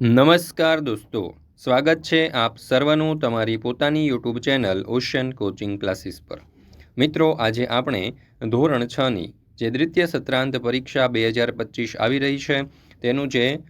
નમસ્કાર દોસ્તો, સ્વાગત છે આપ સર્વનું તમારી પોતાની YouTube channel ocean coaching classes પર। મિત્રો, આજે આપણે ધોરણ 6ની જે દ્વિતીય સત્રાંત પરીક્ષા 2025 આવી રહી છે તેનું જે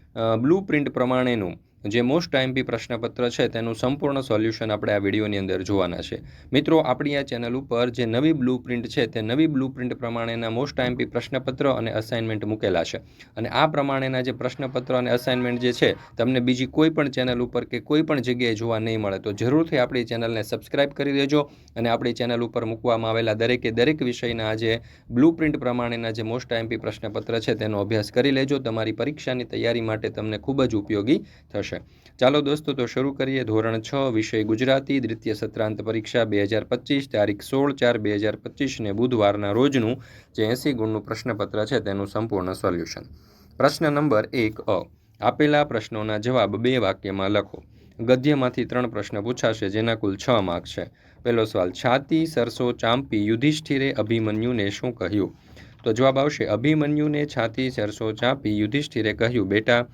બ્લુ પ્રિન્ટ પ્રમાણેનું જે મોસ્ટ આઈએમપી પ્રશ્નપત્ર છે તેનું સંપૂર્ણ સોલ્યુશન આપણે આ વિડીયોની અંદર જોવાના છે। મિત્રો, આપણી આ ચેનલ ઉપર જે નવી બ્લુ પ્રિન્ટ છે તે નવી બ્લુ પ્રિન્ટ પ્રમાણેના મોસ્ટ આઈએમપી પ્રશ્નપત્ર અને અસાઇનમેન્ટ મૂકેલા છે અને આ પ્રમાણેના જે પ્રશ્નપત્ર અને અસાઇનમેન્ટ જે છે તમને બીજી કોઈ પણ ચેનલ ઉપર કે કોઈ પણ જગ્યાએ જોવા નહીં મળે તો જરૂરથી આપણી ચેનલને સબસ્ક્રાઇબ કરી દેજો અને આપણી ચેનલ ઉપર મૂકવામાં આવેલા દરેક વિષયના આજે બ્લુ પ્રિન્ટ પ્રમાણેના જે મોસ્ટ આઈએમપી પ્રશ્નપત્ર છે તેનો અભ્યાસ કરી લેજો। તમારી પરીક્ષાની તૈયારી માટે તમને ખૂબ જ ઉપયોગી થશે। ચાલો દોસ્તો, તો શરૂ કરીએ। ધોરણ 6 વિષય ગુજરાતી દ્વિતીય સત્રાંત પરીક્ષા 2025 તારીખ 16/4/2025 ને બુધવારના રોજનું જે 80 ગુણનું પ્રશ્નપત્ર છે તેનું સંપૂર્ણ સોલ્યુશન। પ્રશ્ન નંબર 1 આપેલા પ્રશ્નોના જવાબ 2 વાક્યમાં લખો। ગદ્યમાંથી 3 પ્રશ્ન પૂછાશે જેના કુલ 6 માર્ક છે। પહેલો સવાલ, છાતી સરસો ચાંપી યુધિષ્ઠિરે અભિમન્યુને શું કહ્યું? તો જવાબ આવશે, અભિમન્યુને છાતી સરસો ચાંપી યુધિષ્ઠિરે કહ્યું, બેટા,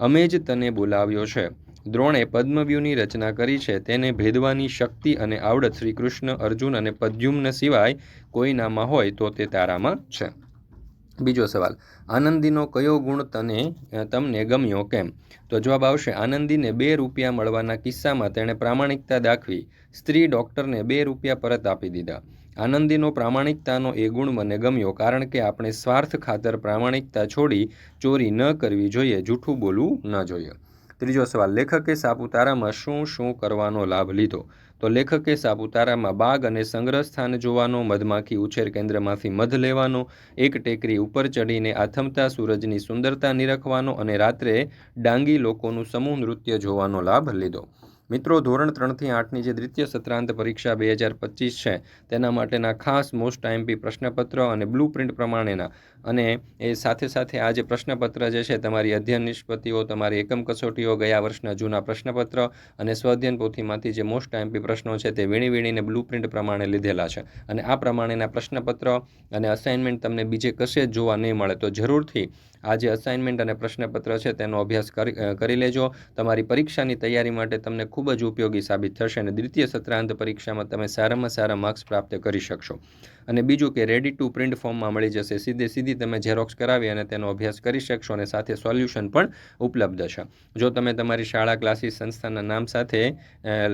અમે જ તને બોલાવ્યો છે। દ્રોણે પદ્મવ્યૂહની રચના કરી છે તેને ભેદવાની શક્તિ અને આવડત શ્રી કૃષ્ણ, અર્જુન અને પ્રદ્યુમ્ન સિવાય કોઈનામાં હોય તો તે તારામાં છે। બીજો સવાલ, આનંદીનો કયો ગુણ તમને ગમ્યો કેમ? તો જવાબ આવશે, આનંદીને 2 રૂપિયા મળવાના કિસ્સામાં તેણે પ્રામાણિકતા દાખવી સ્ત્રી ડૉક્ટરને 2 રૂપિયા પરત આપી દીધા। આનંદીનો પ્રામાણિકતાનો એ ગુણ મને ગમ્યો કારણ કે આપણે સ્વાર્થ ખાતર પ્રામાણિકતા છોડી ચોરી ન કરવી જોઈએ, જૂઠું બોલવું ન જોઈએ। ત્રીજો સવાલ, લેખકે સાપુતારામાં શું શું કરવાનો લાભ લીધો? તો લેખકે સાપુતારામાં બાગ અને સંગ્રહ સ્થાન જોવાનો, મધમાખી ઉછેર કેન્દ્રમાંથી મધ લેવાનો, એક ટેકરી ઉપર ચડીને આથમતા સૂરજની સુંદરતા નિરખવાનો અને રાત્રે ડાંગી લોકોનું સમૂહ નૃત્ય જોવાનો લાભ લીધો। મિત્રો, ધોરણ 3થી 8ની જે દ્વિતીય સત્રાંત પરીક્ષા 2025 છે તેના માટેના ખાસ મોસ્ટ આઈએમપી પ્રશ્નપત્ર અને બ્લુ પ્રિન્ટ પ્રમાણેના અને એ સાથે સાથે આ જે પ્રશ્નપત્ર જે છે તમારી અધ્યયન નિષ્પત્તિઓ, તમારી એકમ કસોટીઓ, ગયા વર્ષના જૂના પ્રશ્નપત્ર અને સ્વાધ્યાયન પોથીમાંથી જે મોસ્ટ આઈએમપી પ્રશ્નો છે તે વીણીને બ્લુ પ્રિન્ટ પ્રમાણે લીધેલા છે અને આ પ્રમાણેના પ્રશ્નપત્ર અને અસાઇનમેન્ટ તમને બીજે કશે જ જોવા નહીં મળે તો જરૂરથી આ જે અસાઇનમેન્ટ અને પ્રશ્નપત્ર છે તેનો અભ્યાસ કરી લેજો। તમારી પરીક્ષાની તૈયારી માટે તમને ખૂબ જ ઉપયોગી સાબિત થશે અને દ્વિતીય સત્રાંત પરીક્ષામાં તમે સારામાં સારા માર્ક્સ પ્રાપ્ત કરી શકશો। અને બીજું કે રેડી ટુ પ્રિન્ટ ફોર્મમાં મળી જશે, સીધી તમે ઝેરોક્સ કરાવી અને તેનો અભ્યાસ કરી શકશો અને સાથે સોલ્યુશન પણ ઉપલબ્ધ છે। જો તમે તમારી શાળા, ક્લાસીસ, સંસ્થાના નામ સાથે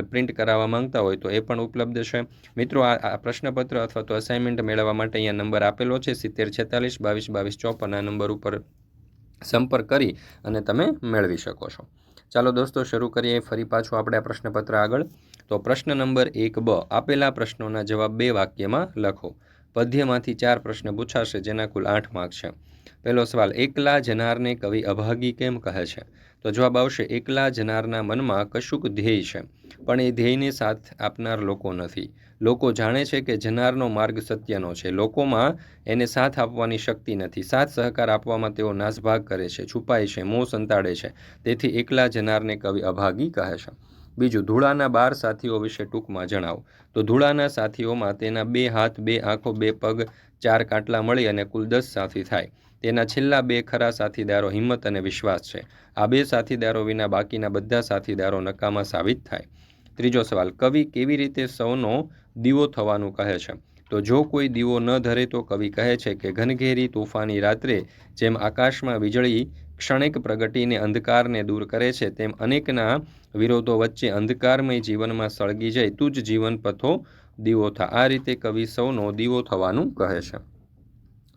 પ્રિન્ટ કરાવવા માંગતા હોય તો એ પણ ઉપલબ્ધ છે। મિત્રો, આ પ્રશ્નપત્ર અથવા તો અસાઇનમેન્ટ મેળવવા માટે અહીંયા નંબર આપેલો છે 7046 22 22 54 આ નંબર ઉપર સંપર્ક કરી અને તમે મેળવી શકો છો। ચાલો દોસ્તો, શરૂ કરીએ ફરી પાછું આપણે આ પ્રશ્નપત્ર આગળ। તો પ્રશ્ન નંબર 1 આપેલા પ્રશ્નોના જવાબ 2 વાક્યમાં લખો। પદ્યમાંથી 4 પ્રશ્ન પૂછાશે જેના કુલ 8 માર્ક છે। પહેલો સવાલ, એકલા જનારને કવિ અભાગી કેમ કહે છે? તો જવાબ આવશે, એકલા જનારના મનમાં કશુંક ધ્યેય છે પણ એ ધ્યેયને સાથ આપનાર લોકો નથી। લોકો જાણે છે કે જનારનો માર્ગ સત્યનો છે, લોકોમાં એને સાથ આપવાની શક્તિ નથી, સાથ સહકાર આપવામાં તેઓ નાસભાગ કરે છે, છુપાય છે, મોં સંતાડે છે, તેથી એકલા જનારને કવિ અભાગી કહે છે। બીજું, ધૂળાના 12 સાથીઓ વિશે ટૂંકમાં જણાવો। તો ધૂળાના સાથીઓમાં તેના 2 હાથ, 2 આંખો, 2 પગ, 4 કાંટલા મળી અને કુલ 10 સાથી થાય। તેના છેલ્લા 2 ખરા સાથીદારો હિંમત અને વિશ્વાસ છે। આ 2 સાથીદારો વિના બાકીના બધા સાથીદારો નકામા સાબિત થાય। ત્રીજો સવાલ, કવિ કેવી રીતે સૌનો દીવો થવાનું કહે છે? તો જો કોઈ દીવો ન ધરે તો કવિ કહે છે કે ઘનઘેરી તોફાની રાત્રે જેમ આકાશમાં વીજળી ક્ષણિક પ્રગટીને અંધકારને દૂર કરે છે તેમ અનેકના વિરોધો વચ્ચે અંધકારમય જીવનમાં સળગી જાય તું જ જીવન પથો દીવો થા। આ રીતે કવિ સૌનો દીવો થવાનું કહે છે।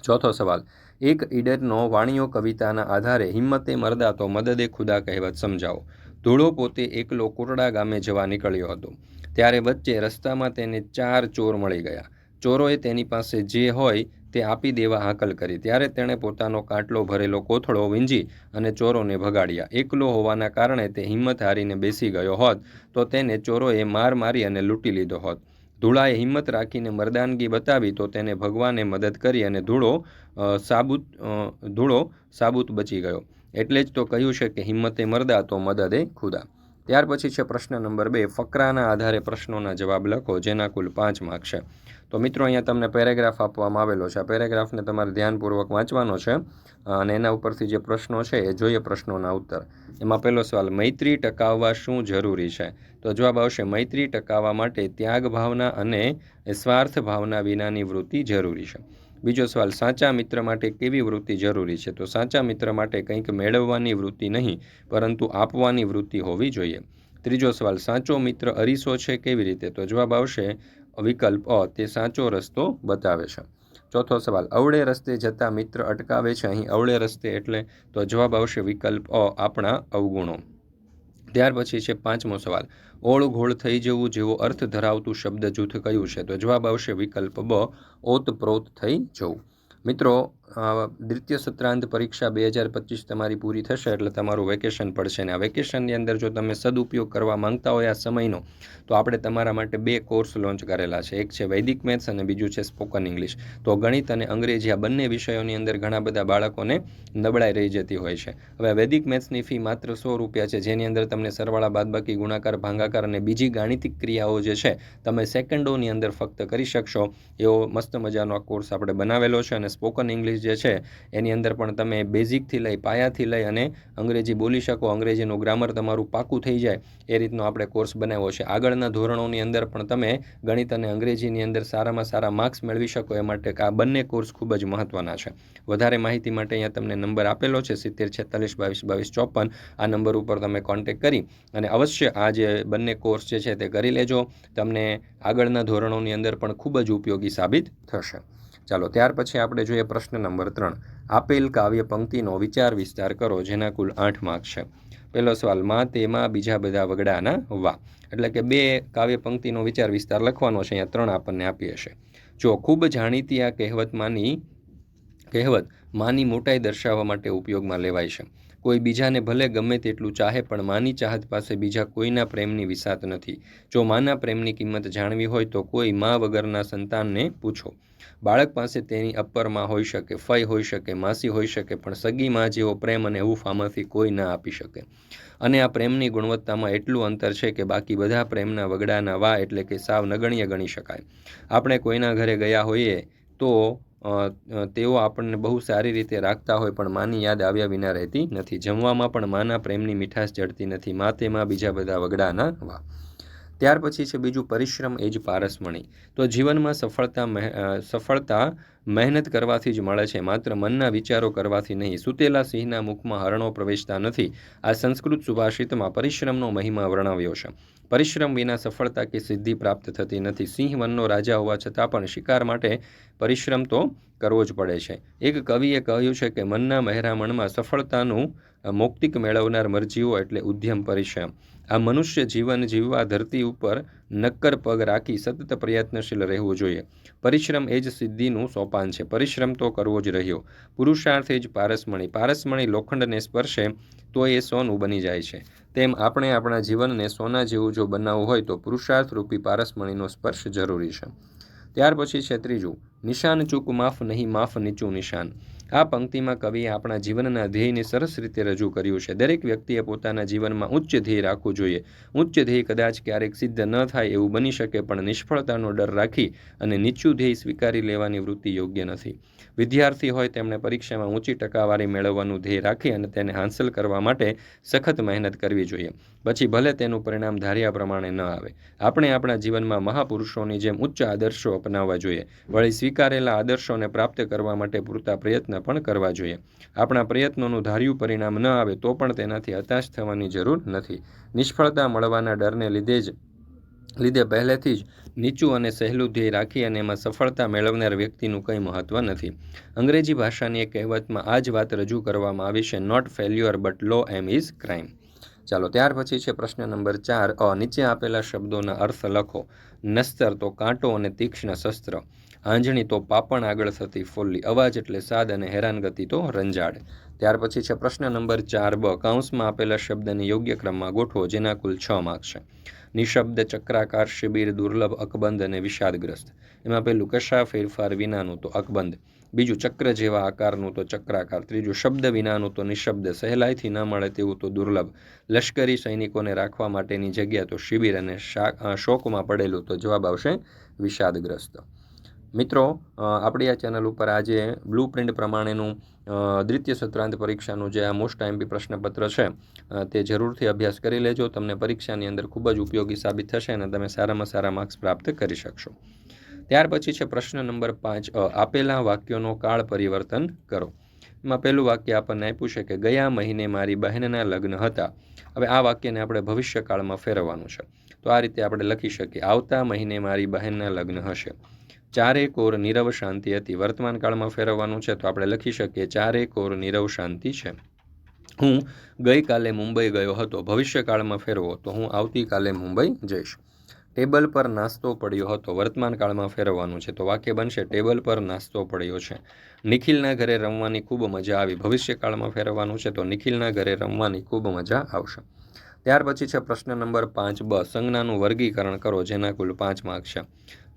ચોથો સવાલ, એક ઈડરનો વાણિયો કવિતાના આધારે હિંમતે મરદા તો મદદે ખુદા કહેવત સમજાવો। ધૂળો પોતે એકલો કોટડા ગામે જવા નીકળ્યો હતો ત્યારે વચ્ચે રસ્તામાં તેને 4 ચોર મળી ગયા। ચોરોએ તેની પાસે જે હોય તે આપી દેવા હાકલ કરી ત્યારે તેણે પોતાનો કાટલો ભરેલો કોથળો વીંજી અને ચોરોને ભગાડ્યા। એકલો હોવાના કારણે તે હિંમત હારીને બેસી ગયો હોત તો તેને ચોરોએ માર મારી અને લૂંટી લીધો હોત। ધૂળાએ હિંમત રાખીને મર્દાનગી બતાવી તો તેને ભગવાને મદદ કરી અને ધૂળો સાબુત બચી ગયો। એટલે જ તો કહ્યું છે કે હિંમતે મરદા તો મદદે ખુદા। ત્યાર પછી છે પ્રશ્ન નંબર 2, ફકરાના આધારે પ્રશ્નોના જવાબ લખો જેના કુલ 5 માર્ક છે। તો મિત્રો અહીંયા તમને પેરેગ્રાફ આપવામાં આવેલો છે. આ પેરેગ્રાફને તમારે ધ્યાનપૂર્વક વાંચવાનો છે અને એના ઉપરથી જે પ્રશ્નો છે એ જોઈએ પ્રશ્નોના ઉત્તર. એમાં પહેલો સવાલ, મૈત્રી ટકાવવા શું જરૂરી છે? તો જવાબ આવશે મૈત્રી ટકાવવા માટે ત્યાગ ભાવના અને સ્વાર્થ ભાવના વિનાની વૃત્તિ જરૂરી છે. બીજો સવાલ, સાચા મિત્ર માટે કેવી વૃત્તિ જરૂરી છે? તો સાચા મિત્ર માટે કંઈક મેળવવાની વૃત્તિ નહીં પરંતુ આપવાની વૃત્તિ હોવી જોઈએ. ત્રીજો સવાલ, સાચો મિત્ર અરીસો છે કેવી રીતે? તો જવાબ આવશે વિકલ્પ અ, તે સાચો રસ્તો બતાવે છે. ચોથો સવાલ, અવળે રસ્તે જતા મિત્ર અટકાવે છે. અહીં અવળે રસ્તે એટલે તો જવાબ આવશે વિકલ્પ અ, આપણા અવગુણો. ત્યાર પછી છે પાંચમો સવાલ, ઓળઘોળ થઈ જવું જેવો અર્થ ધરાવતું શબ્દ જૂથ કયું છે? તો જવાબ આવશે વિકલ્પ બ, ઓતપ્રોત થઈ જવું. મિત્રો, દ્વિતીય સત્રાંત પરીક્ષા 2025 તમારી પૂરી થશે એટલે તમારું વેકેશન પડશે ને આ વેકેશનની અંદર જો તમે સદુપયોગ કરવા માંગતા હોય આ સમયનો તો આપણે તમારા માટે 2 કોર્સ લોન્ચ કરેલા છે. એક છે વૈદિક મેથ્સ અને બીજું છે સ્પોકન ઇંગ્લિશ. તો ગણિત અને અંગ્રેજી આ બંને વિષયોની અંદર ઘણા બધા બાળકોને નબળાઈ રહી જતી હોય છે. હવે વૈદિક મેથ્સની ફી માત્ર 100 રૂપિયા છે, જેની અંદર તમને સરવાળા, બાદબાકી, ગુણાકાર, ભાગાકાર અને બીજી ગાણિતિક ક્રિયાઓ જે છે તમે સેકન્ડોની અંદર ફક્ત કરી શકશો એવો મસ્ત મજાનો આ કોર્સ આપણે બનાવેલો છે. અને સ્પોકન ઇંગ્લિશ જે છે એની અંદર પણ તમે બેઝિકથી લઈ, પાયાથી લઈ અને અંગ્રેજી બોલી શકો, અંગ્રેજીનું ગ્રામર તમારું પાકું થઈ જાય એ રીતનો આપણે કોર્સ બનાવ્યો છે. આગળના ધોરણોની અંદર પણ તમે ગણિત અને અંગ્રેજીની અંદર સારામાં સારા માર્ક્સ મેળવી શકો એ માટે આ બંને કોર્સ ખૂબ જ મહત્ત્વના છે. વધારે માહિતી માટે અહીંયા તમને નંબર આપેલો છે 7046222254. આ નંબર ઉપર તમે કોન્ટેક્ટ કરી અને અવશ્ય આ જે બંને કોર્સ જે છે તે કરી લેજો. તમને આગળના ધોરણોની અંદર પણ ખૂબ જ ઉપયોગી સાબિત થશે. ચાલો, ત્યાર પછી આપણે જોઈએ પ્રશ્ન નંબર 3. આપેલ કાવ્ય પંક્તિનો વિચાર વિસ્તાર કરો, જેના કુલ 8 માર્ક છે. પહેલો સવાલ, માં તેમાં બીજા બધા વગડાના વા. એટલે કે 2 કાવ્ય પંક્તિનો વિચાર વિસ્તાર લખવાનો છે. અહીંયા 3 આપણને આપી હશે. જો ખૂબ જાણીતી આ કહેવત માની મોટાઈ દર્શાવવા માટે ઉપયોગમાં લેવાય છે. કોઈ બીજાને ભલે ગમે તેટલું ચાહે પણ માની ચાહત પાસે બીજા કોઈના પ્રેમની વિસાત નથી. જો માના પ્રેમની કિંમત જાણવી હોય તો કોઈ મા વગરના સંતાનને પૂછો. બાળક પાસે તેની અપ્પર માં હોઈ શકે, ફઈ હોઈ શકે, માસી હોઈ શકે, પણ સગી માં જેવો પ્રેમ અને હૂંફ આમાંથી કોઈ ના આપી શકે. અને આ પ્રેમની ગુણવત્તામાં એટલું અંતર છે કે બાકી બધા પ્રેમના વગડાના વા એટલે કે સાવ નગણ્ય ગણી શકાય. આપણે કોઈના ઘરે ગયા હોઈએ તો તેઓ આપણને બહુ સારી રીતે રાખતા હોય પણ માની યાદ આવ્યા વિના રહેતી નથી. જમવામાં પણ માના પ્રેમની મીઠાશ જળતી નથી. મા તેમાં બીજા બધા વગડાના વા. ત્યાર પછી છે બીજું, પરિશ્રમ એ જ પારસમણી. તો જીવનમાં સફળતા મહેનત કરવાથી જ મળે છે, માત્ર મનના વિચારો કરવાથી નહીં. સૂતેલા સિંહના મુખમાં હરણો પ્રવેશતા નથી. આ સંસ્કૃત સુભાષિતમાં પરિશ્રમનો મહિમા વર્ણવ્યો છે. પરિશ્રમ વિના સફળતા કે સિદ્ધિ પ્રાપ્ત થતી નથી. સિંહ વનનો રાજા હોવા છતાં પણ શિકાર માટે પરિશ્રમ તો કરવો જ પડે છે. એક કવિએ કહ્યું છે કે મનના મહેરામણમાં સફળતાનું મૌક્તિક મેળવનાર મરજીવો એટલે ઉદ્યમ પરિશ્રમ. આ મનુષ્ય જીવન જીવવા ધરતી ઉપર નક્કર પગ રાખી સતત પ્રયત્નશીલ રહેવું જોઈએ. પરિશ્રમ એ જ સિદ્ધિનું સોપાન છે. પરિશ્રમ તો કરવો જ રહ્યો. પુરુષાર્થ એ જ પારસમણી. પારસમણી લોખંડને સ્પર્શે તો એ સોનું બની જાય છે. તેમ આપણે આપણા જીવનને સોના જેવું જો બનાવવું હોય તો પુરુષાર્થ રૂપી પારસમણીનો સ્પર્શ જરૂરી છે. ત્યાર પછી છે ત્રીજું, નિશાન ચૂક માફ નહીં, માફ નીચું નિશાન. આ પંક્તિમાં કવિએ આપણા જીવનના ધ્યેયને સરસ રીતે રજૂ કર્યું છે. દરેક વ્યક્તિએ પોતાના જીવનમાં ઉચ્ચ ધ્યેય રાખવું જોઈએ. ઉચ્ચ ધ્યેય કદાચ ક્યારેક સિદ્ધ ન થાય એવું બની શકે, પણ નિષ્ફળતાનો ડર રાખી અને નીચું ધ્યેય સ્વીકારી લેવાની વૃત્તિ યોગ્ય નથી. વિદ્યાર્થી હોય તેમણે પરીક્ષામાં ઊંચી ટકાવારી મેળવવાનું ધ્યેય રાખી અને તેને હાંસલ કરવા માટે સખત મહેનત કરવી જોઈએ. પછી ભલે તેનું પરિણામ ધાર્યા પ્રમાણે ન આવે. આપણે આપણા જીવનમાં મહાપુરુષોની જેમ ઉચ્ચ આદર્શો અપનાવવા જોઈએ. વળી સ્વીકારેલા આદર્શોને પ્રાપ્ત કરવા માટે પૂરતા પ્રયત્ન પણ કરવા જોઈએ. આપણા પ્રયત્નોનું ધાર્યું પરિણામ ન આવે તો પણ તેનાથી હતાશ થવાની જરૂર નથી. નિષ્ફળતા મળવાના ડરને લીધે પહેલેથી જ નીચું અને સહેલું ધ્યેય રાખી અને એમાં સફળતા મેળવનાર વ્યક્તિનું કંઈ મહત્ત્વ નથી. અંગ્રેજી ભાષાની એક કહેવતમાં આ જ વાત રજૂ કરવામાં આવી છે, not failure but low aim is crime. ચાલો, ત્યાર પછી છે પ્રશ્ન નંબર 4. નીચે આપેલા શબ્દોના અર્થ લખો. નસ્તર તો કાંટો અને તીક્ષ્ણ શસ્ત્ર. આંજણી તો પાપણ આગળ થતી ફોલ્લી. અવાજ એટલે સાદ અને હેરાનગતિ તો રંજાડ. ત્યાર પછી છે પ્રશ્ન નંબર 4b. કૌંસમાં આપેલા શબ્દને યોગ્ય ક્રમમાં ગોઠવો, જેના કુલ 6 માર્ક છે. નિશબ્દ, ચક્રાકાર, શિબિર, દુર્લભ, અકબંધ અને વિષાદગ્રસ્ત. એમાં પહેલું કશા ફેરફાર વિનાનું તો અકબંધ. બીજું ચક્ર જેવા આકારનું તો ચક્રાકાર. ત્રીજું શબ્દ વિનાનું તો નિશબ્દ. સહેલાઈથી ન મળે તેવું તો દુર્લભ. લશ્કરી સૈનિકોને રાખવા માટેની જગ્યા તો શિબિર અને શોકમાં પડેલું તો જવાબ આવશે વિષાદગ્રસ્ત. મિત્રો, આપણી આ ચેનલ ઉપર આજે બ્લુ પ્રિન્ટ પ્રમાણેનું દ્વિતીય સત્રાંત પરીક્ષાનું જે આ મોસ્ટ આઈએમપી પ્રશ્નપત્ર છે તે જરૂરથી અભ્યાસ કરી લેજો. તમને પરીક્ષાની અંદર ખૂબ જ ઉપયોગી સાબિત થશે અને તમે સારામાં સારા માર્ક્સ પ્રાપ્ત કરી શકશો. ત્યાર પછી છે પ્રશ્ન નંબર 5 આપેલા વાક્યોનો કાળ પરિવર્તન કરો. એમાં પહેલું વાક્ય આપણને આપ્યું છે કે ગયા મહિને મારી બહેનના લગ્ન હતા. હવે આ વાક્યને આપણે ભવિષ્યકાળમાં ફેરવવાનું છે. તો આ રીતે આપણે લખી શકીએ, આવતા મહિને મારી બહેનના લગ્ન હશે. ચારે કોર નીરવ શાંતિ હતી. વર્તમાન કાળમાં ફેરવવાનું છે તો આપણે લખી શકીએ ચારે કોર નીરવ શાંતિ છે. હું ગઈકાલે મુંબઈ ગયો હતો. ભવિષ્યકાળમાં ફેરવો તો હું આવતીકાલે મુંબઈ જઈશ. ટેબલ પર નાસ્તો પડ્યો હતો. વર્તમાન કાળમાં ફેરવવાનું છે તો વાક્ય બનશે ટેબલ પર નાસ્તો પડ્યો છે. નિખિલના ઘરે રમવાની ખૂબ મજા આવી. ભવિષ્યકાળમાં ફેરવવાનું છે તો નિખિલના ઘરે રમવાની ખૂબ મજા આવશે. ત્યાર પછી છે પ્રશ્ન નંબર 5 સંજ્ઞાનું વર્ગીકરણ કરો, જેના કુલ 5 માર્ક છે.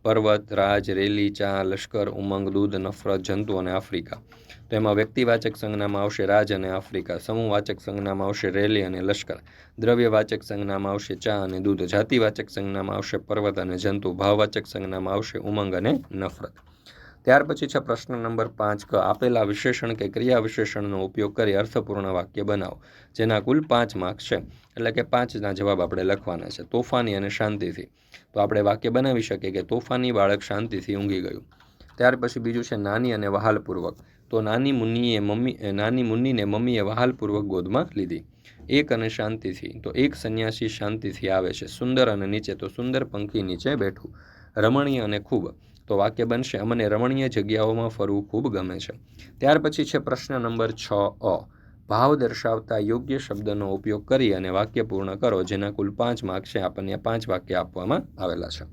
પર્વત, રાજ, રેલી, ચા, લશ્કર, ઉમંગ, દૂધ, નફરત, જંતુ અને આફ્રિકા. તો એમાં વ્યક્તિવાચક સંજ્ઞામાં આવશે રાજ અને આફ્રિકા. સમૂહવાચક સંજ્ઞામાં આવશે રેલી અને લશ્કર. દ્રવ્યવાચક સંજ્ઞામાં આવશે ચા અને દૂધ. જાતિવાચક સંજ્ઞામાં આવશે પર્વત અને જંતુ. ભાવવાચક સંજ્ઞામાં આવશે ઉમંગ અને નફરત. ત્યાર પછી છે પ્રશ્ન નંબર 5 આપેલા વિશેષણ કે ક્રિયા વિશેષણનો ઉપયોગ કરી અર્થપૂર્ણ વાક્ય બનાવો, જેના કુલ 5 માર્ક્સ છે. એટલે કે 5ના જવાબ આપણે લખવાના છે. તોફાની અને શાંતિથી. તો આપણે વાક્ય બનાવી શકીએ કે તોફાની બાળક શાંતિથી ઊંઘી ગયું. ત્યાર પછી બીજું છે નાની અને વહાલપૂર્વક. તો નાની મુન્નીને મમ્મીએ વહાલપૂર્વક ગોદમાં લીધી. એક અને શાંતિથી. તો એક સંન્યાસી શાંતિથી આવે છે. સુંદર અને નીચે. તો સુંદર પંખી નીચે બેઠું. રમણીય અને ખૂબ. તો વાક્ય બનશે અમને રમણીય જગ્યાઓમાં ફરવું ખૂબ ગમે છે. ત્યાર પછી છે પ્રશ્ન નંબર 6 ભાવ દર્શાવતા યોગ્ય શબ્દનો ઉપયોગ કરી અને વાક્ય પૂર્ણ કરો, જેના કુલ 5 માર્ક છે. આપણને 5 વાક્ય આપવામાં આવેલા છે.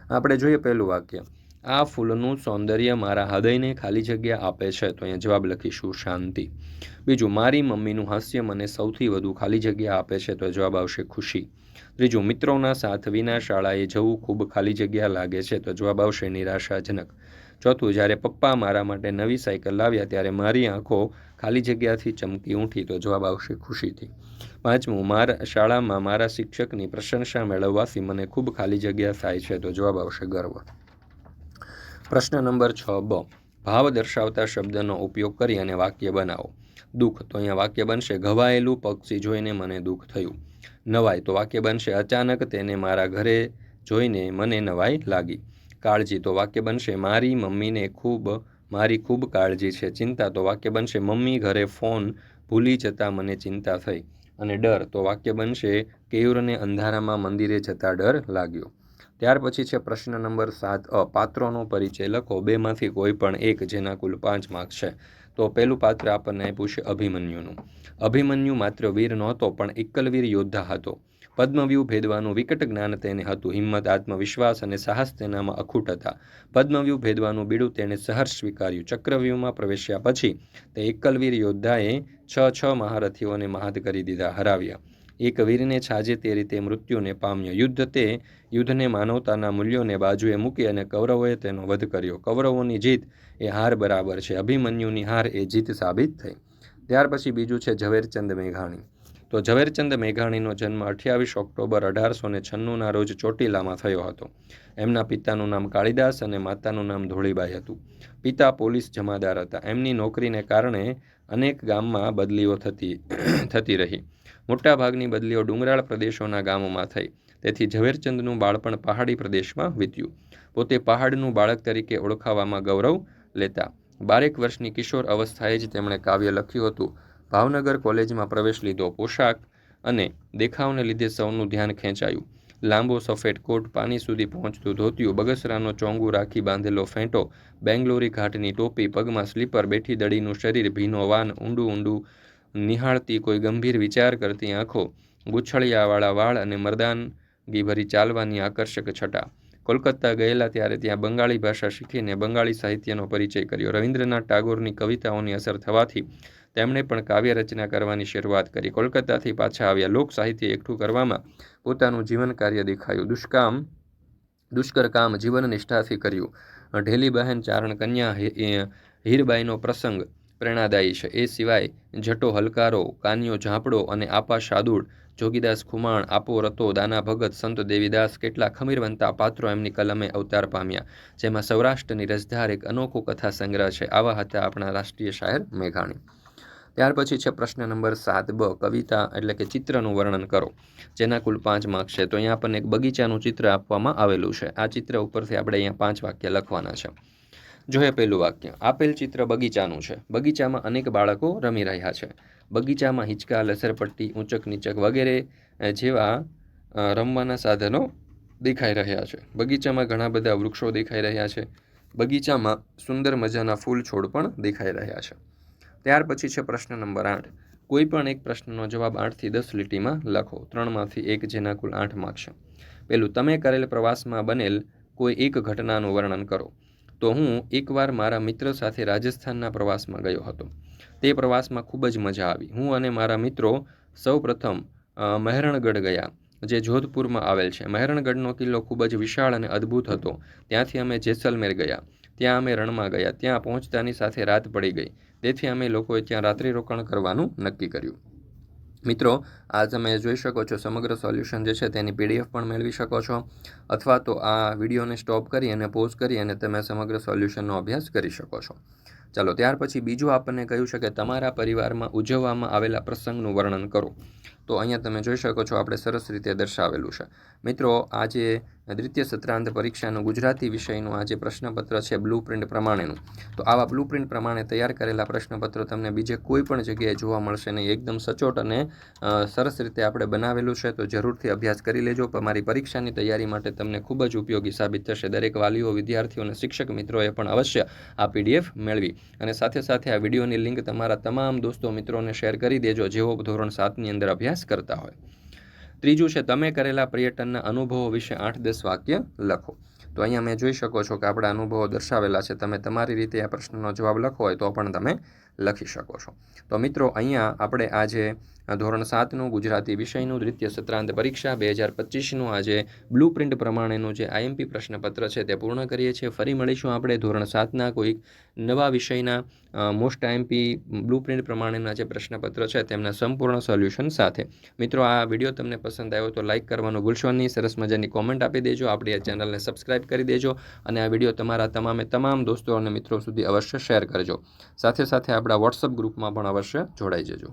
આપણે જોઈએ પહેલું વાક્ય, આ ફૂલનું સૌંદર્ય મારા હૃદયને ખાલી જગ્યા આપે છે. તો અહીંયા જવાબ લખીશું શાંતિ. બીજું, મારી મમ્મીનું હાસ્ય મને સૌથી વધુ ખાલી જગ્યા આપે છે. તો જવાબ આવશે ખુશી. ત્રીજું, મિત્રોના સાથ વિના શાળાએ જવું ખૂબ ખાલી જગ્યા લાગે છે. તો જવાબ આવશે નિરાશાજનક. ચોથું, જ્યારે પપ્પા મારા માટે નવી સાયકલ લાવ્યા ત્યારે મારી આંખો ખાલી જગ્યાથી ચમકી ઉઠી. તો જવાબ આવશે ખુશીથી. પાંચમું, શાળામાં મારા શિક્ષકની પ્રશંસા મેળવવાથી મને ખૂબ ખાલી જગ્યા થાય છે. તો જવાબ આવશે ગર્વ. પ્રશ્ન નંબર 6 ભાવ દર્શાવતા શબ્દનો ઉપયોગ કરી અને વાક્ય બનાવો. દુઃખ. તો અહીંયા વાક્ય બનશે ઘવાયેલું પક્ષી જોઈને મને દુઃખ થયું. નવાઈ. તો વાક્ય બનશે અચાનક તેને મારા ઘરે જોઈને મને નવાઈ લાગી. કાળજી. તો વાક્ય બનશે મારી મમ્મીને મારી ખૂબ કાળજી છે. ચિંતા. તો વાક્ય બનશે મમ્મી ઘરે ફોન ભૂલી જતા મને ચિંતા થઈ. અને ડર. તો વાક્ય બનશે કેયુરને અંધારામાં મંદિરે જતા ડર લાગ્યો. ત્યાર પછી છે પ્રશ્ન નંબર 7 પાત્રોનો પરિચય લખો, બેમાંથી કોઈ પણ એક, જેના કુલ 5 માર્ક છે. તો પહેલું પાત્ર આપણને આપ્યું છે અભિમન્યુનું. અભિમન્યુ માત્ર વીર નહોતો પણ એકલવીર યોદ્ધા હતો. પદ્મવ્યૂહ ભેદવાનું વિકટ જ્ઞાન તેને હતું. હિંમત, આત્મવિશ્વાસ અને સાહસ તેનામાં અખૂટ હતા. પદ્મવ્યૂહ ભેદવાનું બીડું તેણે સહર્ષ સ્વીકાર્યું. ચક્રવ્યૂહમાં પ્રવેશ્યા પછી તે એકલવીર યોદ્ધાએ 6 મહારથીઓને મહાત કરી દીધા, હરાવ્યા. એક વીરને છાજે તે રીતે મૃત્યુને પામ્યો. યુદ્ધને માનવતાના મૂલ્યોને બાજુએ મૂકી અને કૌરવોએ તેનો વધ કર્યો. કૌરવોની જીત એ હાર બરાબર છે. અભિમન્યુની હાર એ જીત સાબિત થઈ. ત્યાર પછી બીજું છે ઝવેરચંદ મેઘાણી. તો ઝવેરચંદ મેઘાણીનો જન્મ 28 ઓક્ટોબર 1896ના રોજ ચોટીલામાં થયો હતો. એમના પિતાનું નામ કાળીદાસ અને માતાનું નામ ધોળીબાઈ હતું. પિતા પોલીસ જમાદાર હતા. એમની નોકરીને કારણે અનેક ગામમાં બદલીઓ થતી રહી. મોટાભાગની બદલીઓ ડુંગરાળ પ્રદેશોના ગામોમાં થઈ. તેથી ઝવેરચંદનું બાળપણ પહાડી પ્રદેશમાં વીત્યું. પોતે પહાડનું બાળક તરીકે ઓળખાવામાં ગૌરવ લેતા. 12 વર્ષની કિશોર અવસ્થાએ જ તેમણે કાવ્ય લખ્યું હતું. ભાવનગર કોલેજમાં પ્રવેશ લીધો. પોશાક અને દેખાવને લીધે સૌનું ધ્યાન ખેંચાયું. લાંબો સફેદ કોટ, પાણી સુધી પહોંચતું ધોતિયું, બગસરાનો ચોંગુ રાખી બાંધેલો ફેંટો, બેંગ્લોરી ઘાટની ટોપી, પગમાં સ્લીપર, બેઠી દડીનું શરીર, ભીનો વાન, ઊંડું નિહાળતી કોઈ ગંભીર વિચાર કરતી આંખો, ગુછળિયાવાળા વાળ અને મર્દાનગીભરી ચાલવાની આકર્ષક છટા. કોલકાતા ગયેલા ત્યારે ત્યાં બંગાળી ભાષા શીખીને બંગાળી સાહિત્યનો પરિચય કર્યો. રવિન્દ્રનાથ ટાગોરની કવિતાઓની અસર થવાથી તેમણે પણ કાવ્ય રચના કરવાની શરૂઆત કરી. કોલકાતાથી પાછા આવ્યા. લોક સાહિત્ય એકઠું કરવામાં પોતાનું જીવન કાર્ય દેખાયું. દુષ્કર કામ જીવન નિષ્ઠાથી કર્યું. ઢેલી બહેન, ચારણ કન્યા, હીરબાઈનો પ્રસંગ પ્રેરણાદાયી છે. એ સિવાય જટો હલકારો, કાનિયો ઝાંપડો અને આપા શાદુડ, જોગીદાસ ખુમાણ, આપો રતો, દાના ભગત, સંત દેવીદાસ કેટલા ખમીરવંતા પાત્રો એમની કલમે અવતાર પામ્યા, જેમાં સૌરાષ્ટ્રની રસધાર એક અનોખો કથા સંગ્રહ છે. આવા હતા આપણા રાષ્ટ્રીય શાયર મેઘાણી. ત્યાર પછી છે પ્રશ્ન નંબર 7બ, કવિતા એટલે કે ચિત્રનું વર્ણન કરો, જેના કુલ 5 માર્ક્સ છે. તો અહીંયા આપણને એક બગીચાનું ચિત્ર આપવામાં આવેલું છે. આ ચિત્ર ઉપરથી આપણે અહીંયા 5 વાક્ય લખવાના છે. જોઈએ પહેલું વાક્ય, આપેલ ચિત્ર બગીચાનું છે. બગીચામાં અનેક બાળકો રમી રહ્યા છે. બગીચામાં હિંચકા, લસરપટ્ટી, ઊંચક નીચક વગેરે જેવા રમવાના સાધનો દેખાઈ રહ્યા છે. બગીચામાં ઘણા બધા વૃક્ષો દેખાઈ રહ્યા છે. બગીચામાં સુંદર મજાના ફૂલ છોડ પણ દેખાઈ રહ્યા છે. ત્યાર પછી છે પ્રશ્ન નંબર 8, કોઈ પણ એક પ્રશ્નનો જવાબ 8 થી 10 લીટીમાં લખો, 3માંથી 1, જેના કુલ 8 માર્ક્સ છે. પહેલું, તમે કરેલ પ્રવાસમાં બનેલ કોઈ એક ઘટનાનું વર્ણન કરો. તો હું એકવાર મારા મિત્ર સાથે રાજસ્થાનના પ્રવાસમાં ગયો હતો. તે પ્રવાસમાં ખૂબ જ મજા આવી. હું અને મારા મિત્રો સૌ પ્રથમ મહેરણગઢ ગયા, જે જોધપુરમાં આવેલ છે. મહેરણગઢનો કિલ્લો ખૂબ જ વિશાળ અને અદ્ભુત હતો. ત્યાંથી અમે જેસલમેર ગયા. ત્યાં અમે રણમાં ગયા. ત્યાં પહોંચતાની સાથે રાત પડી ગઈ. તેથી અમે લોકોએ ત્યાં રાત્રિ રોકાણ કરવાનું નક્કી કર્યું. મિત્રો, આ તમે જોઈ શકો છો સમગ્ર સોલ્યુશન જે છે તેની PDF પણ મેળવી શકો છો, અથવા તો આ વિડીયોને સ્ટોપ કરી અને પોઝ કરી અને તમે સમગ્ર સોલ્યુશનનો અભ્યાસ કરી શકો છો. ચાલો, ત્યાર પછી બીજું આપણને કહ્યું છે કે તમારા પરિવારમાં ઉજવવામાં આવેલા પ્રસંગનું વર્ણન કરો. તો અહીંયા તમે જોઈ શકો છો આપણે સરસ રીતે દર્શાવેલું છે. મિત્રો, આ જે દ્વિતીય સત્રાંત પરીક્ષાનું ગુજરાતી વિષયનું આ જે પ્રશ્નપત્ર છે બ્લુ પ્રિન્ટ પ્રમાણેનું, તો આવા બ્લુ પ્રિન્ટ પ્રમાણે તૈયાર કરેલા પ્રશ્નપત્ર તમને બીજે કોઈ પણ જગ્યાએ જોવા મળશે નહીં. એકદમ સચોટ અને સરસ રીતે આપણે બનાવેલું છે. તો જરૂરથી અભ્યાસ કરી લેજો. તમારી પરીક્ષાની તૈયારી માટે તમને ખૂબ જ ઉપયોગી સાબિત થશે. દરેક વાલીઓ, વિદ્યાર્થીઓ અને શિક્ષક મિત્રોએ પણ અવશ્ય આ PDF મેળવી અને સાથે સાથે આ વિડીયોની લિંક તમારા તમામ દોસ્તો મિત્રોને શેર કરી દેજો, જેઓ ધોરણ 7ની અંદર અભ્યાસ કરતા હોય. ત્રીજું છે, તમે કરેલા પર્યટનના અનુભવો વિશે 8-10 વાક્ય લખો. તો અહીંયા મેં જોઈ શકો છો કે આપણા અનુભવો દર્શાવેલા છે. તમે તમારી રીતે આ પ્રશ્નનો જવાબ લખવો હોય તો પણ તમે લખી શકો છો. તો મિત્રો, અહીંયા આપણે આજે ધોરણ 7નું ગુજરાતી વિષયનું દ્વિતીય સત્રાંત પરીક્ષા 2025નું આજે બ્લુ પ્રિન્ટ પ્રમાણેનું જે IMP પ્રશ્નપત્ર છે તે પૂર્ણ કરીએ છીએ. ફરી મળીશું આપણે ધોરણ 7ના કોઈક નવા વિષયના મોસ્ટ IMP બ્લુ પ્રિન્ટ પ્રમાણેના જે પ્રશ્નપત્ર છે તેમના સંપૂર્ણ સોલ્યુશન સાથે. મિત્રો, આ વિડીયો તમને પસંદ આવ્યો તો લાઇક કરવાનું ભૂલશો નહીં. સરસ મજાની કોમેન્ટ આપી દેજો. આપણી આ ચેનલને સબસ્ક્રાઇબ કરી દેજો અને આ વિડીયો તમારા તમામ દોસ્તો અને મિત્રો સુધી અવશ્ય શેર કરજો. સાથે સાથે આપણા WhatsApp ગ્રુપમાં પણ અવશ્ય જોડાઈ જજો.